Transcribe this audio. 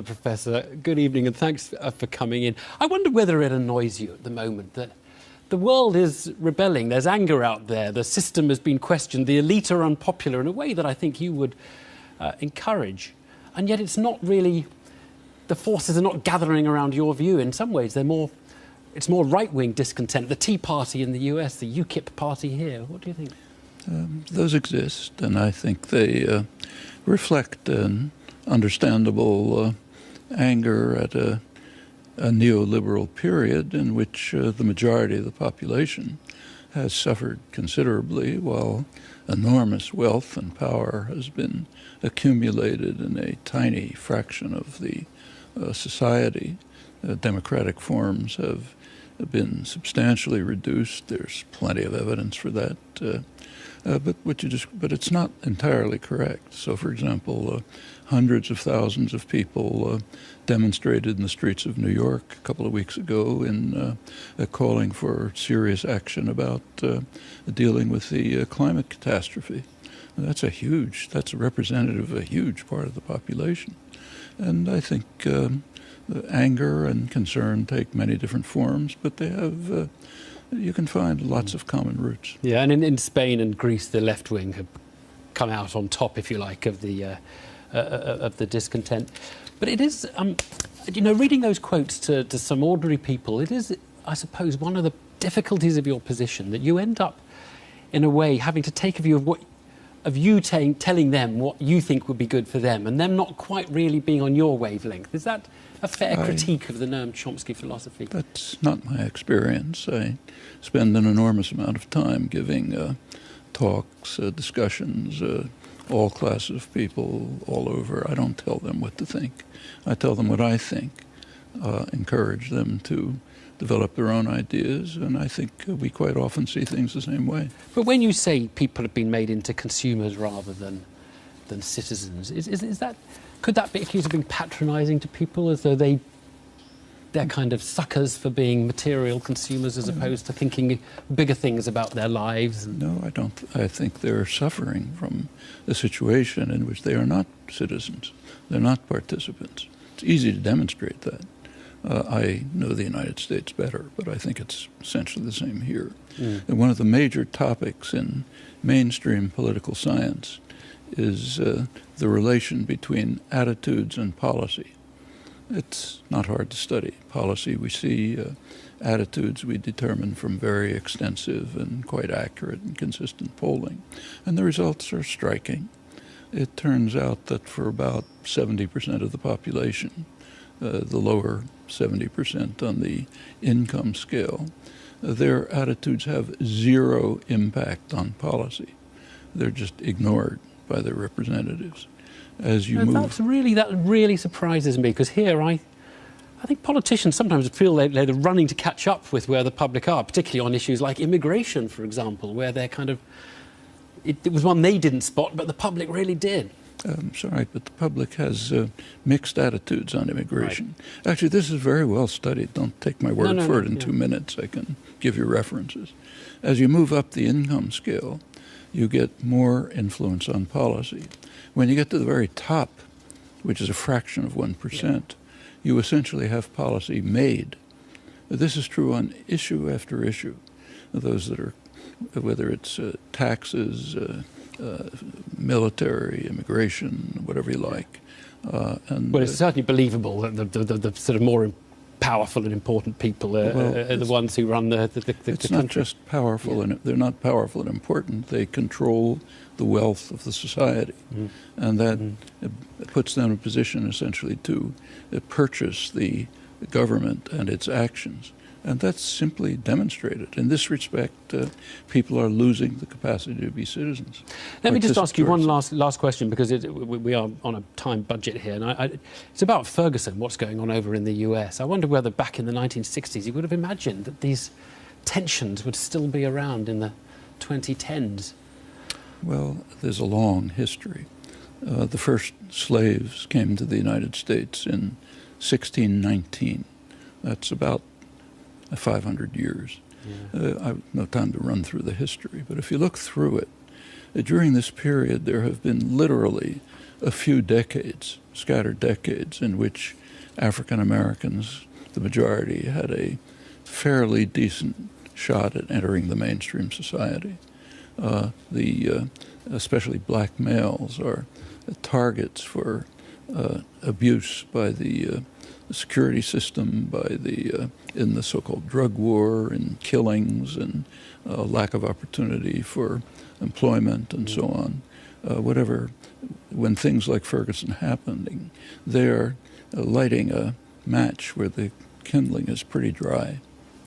Professor, good evening and thanks for coming in. I wonder whether it annoys you at the moment that the world is rebelling, there's anger out there, the system has been questioned, the elite are unpopular in a way that I think you would encourage. And yet it's not really, the forces are not gathering around your view. In some ways it's more right-wing discontent. The Tea Party in the US, the UKIP party here. What do you think? Those exist, and I think they reflect an understandable anger at a neoliberal period in which the majority of the population has suffered considerably while enormous wealth and power has been accumulated in a tiny fraction of the society. Democratic forms have been substantially reduced. There's plenty of evidence for that. But it's not entirely correct. So, for example, hundreds of thousands of people demonstrated in the streets of New York a couple of weeks ago in calling for serious action about dealing with the climate catastrophe. And that's representative of a huge part of the population. And I think anger and concern take many different forms, but they have you can find lots of common roots. Yeah, and in Spain and Greece, the left wing have come out on top, if you like, of the discontent. But it is, you know, reading those quotes to some ordinary people, it is, I suppose, one of the difficulties of your position, that you end up, in a way, having to take a view of you telling them what you think would be good for them, and them not quite really being on your wavelength. Is that a fair critique of the Noam Chomsky philosophy? That's not my experience. I spend an enormous amount of time giving talks, discussions, all classes of people all over. I don't tell them what to think. I tell them what I think, encourage them to develop their own ideas, and I think we quite often see things the same way. But when you say people have been made into consumers rather than citizens, could that be accused of being patronising to people, as though they're kind of suckers for being material consumers as opposed to thinking bigger things about their lives? No, I don't. I think they're suffering from a situation in which they are not citizens. They're not participants. It's easy to demonstrate that. I know the United States better, but I think it's essentially the same here. And one of the major topics in mainstream political science is the relation between attitudes and policy. It's not hard to study. Policy, we see attitudes we determine from very extensive and quite accurate and consistent polling. And the results are striking. It turns out that for about 70% of the population, the lower 70% on the income scale, their attitudes have zero impact on policy. They're just ignored by their representatives. As you move, that really surprises me, because here I think politicians sometimes feel they're running to catch up with where the public are, particularly on issues like immigration, for example, where they're kind of, it was one they didn't spot, but the public really did. I'm sorry, but the public has mixed attitudes on immigration. Right. Actually, this is very well studied. Don't take my word for it in 2 minutes. I can give you references. As you move up the income scale, you get more influence on policy. When you get to the very top, which is a fraction of 1%, you essentially have policy made. This is true on issue after issue. Those that are, whether it's taxes, military, immigration, whatever you like. Well, it's certainly believable that the sort of more powerful and important people are the ones who run the country. It's not just powerful, and they're not powerful and important. They control the wealth of the society, and that puts them in a position essentially to purchase the government and its actions. And that's simply demonstrated. In this respect, people are losing the capacity to be citizens. Let me just ask you one last question, because we are on a time budget here. And it's about Ferguson, what's going on over in the US. I wonder whether back in the 1960s you would have imagined that these tensions would still be around in the 2010s. Well, there's a long history. The first slaves came to the United States in 1619. That's about 500 years. I have no time to run through the history, but if you look through it, during this period there have been literally a few decades, scattered decades, in which African Americans, the majority, had a fairly decent shot at entering the mainstream society. Especially black males are targets for abuse by the security system, in the so-called drug war, and killings, and lack of opportunity for employment, and so on. When things like Ferguson happening, they're lighting a match where the kindling is pretty dry.